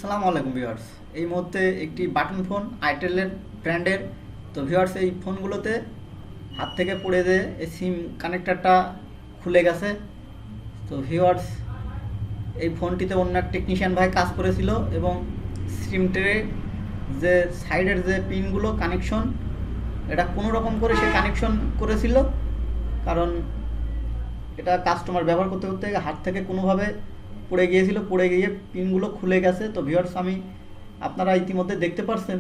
আসসালামু আলাইকুম ভিউয়ার্স। এই মুহূর্তে একটি বাটন ফোন আইটেলের ব্র্যান্ডের। তো ভিউয়ার্স, এই ফোনগুলোতে হাত থেকে পড়ে যেয়ে এই সিম কানেক্টরটা খুলে গেছে। তো ভিউয়ার্স, এই ফোনটিতে অন্য এক টেকনিশিয়ান ভাই কাজ করেছিল এবং সিম ট্রে যে সাইডের যে পিনগুলো কানেকশন, এটা কোনো রকম করে সে কানেকশন করেছিল, কারণ এটা কাস্টমার ব্যবহার করতে করতে হাত থেকে কোনোভাবে পড়ে গিয়েছিল, পড়ে গিয়ে পিনগুলো খুলে গেছে। তো ভিউয়ার্স, আপনারা ইতিমধ্যে দেখতে পাচ্ছেন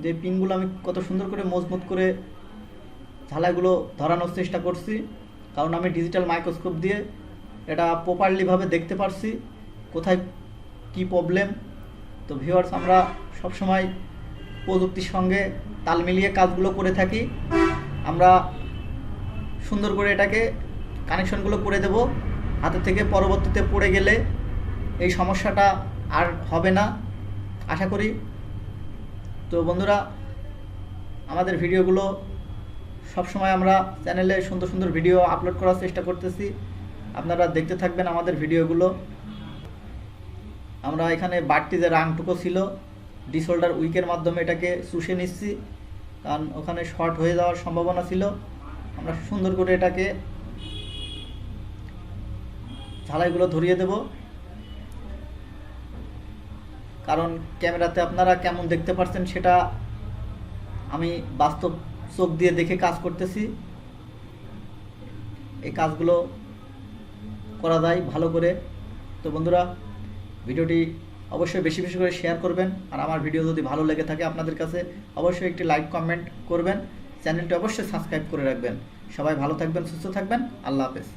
যে পিনগুলো আমি কত সুন্দর করে মজবুত করে ঝালাইগুলো ধরানোর চেষ্টা করছি, কারণ আমি ডিজিটাল মাইক্রোস্কোপ দিয়ে এটা প্রপারলিভাবে দেখতে পারছি কোথায় কি প্রবলেম। তো ভিউয়ার্স, আমরা সবসময় প্রযুক্তির সঙ্গে তাল মিলিয়ে কাজগুলো করে থাকি। আমরা সুন্দর করে এটাকে কানেকশনগুলো করে দেব হাতে থেকে, পরবর্তীতে পড়ে গেলে এই সমস্যাটা আর হবে না আশা করি। তো বন্ধুরা, আমাদের ভিডিওগুলো সবসময় আমরা চ্যানেলে সুন্দর সুন্দর ভিডিও আপলোড করার চেষ্টা করতেছি, আপনারা দেখতে থাকবেন আমাদের ভিডিওগুলো। আমরা এখানে বাড়তি যে রাংটুকু ছিল ডিসোল্ডার উইকের মাধ্যমে এটাকে চুষে নিচ্ছি, কারণ ওখানে শর্ট হয়ে যাওয়ার সম্ভাবনা ছিল। আমরা সুন্দর করে এটাকে ঝালাইগুলো ধরিয়ে দেব, কারণ ক্যামেরাতে আপনারা কেমন দেখতে পাচ্ছেন সেটা আমি বাস্তব চোখ দিয়ে দেখে কাজ করতেছি। এই কাজগুলো করা যায় ভালো করে। তো বন্ধুরা, ভিডিওটি অবশ্যই বেশি বেশি করে শেয়ার করবেন, আর আমার ভিডিও যদি ভালো লেগে থাকে আপনাদের কাছে অবশ্যই একটি লাইক কমেন্ট করবেন, চ্যানেলটি অবশ্যই সাবস্ক্রাইব করে রাখবেন। সবাই ভালো থাকবেন, সুস্থ থাকবেন, আল্লাহ হাফেজ।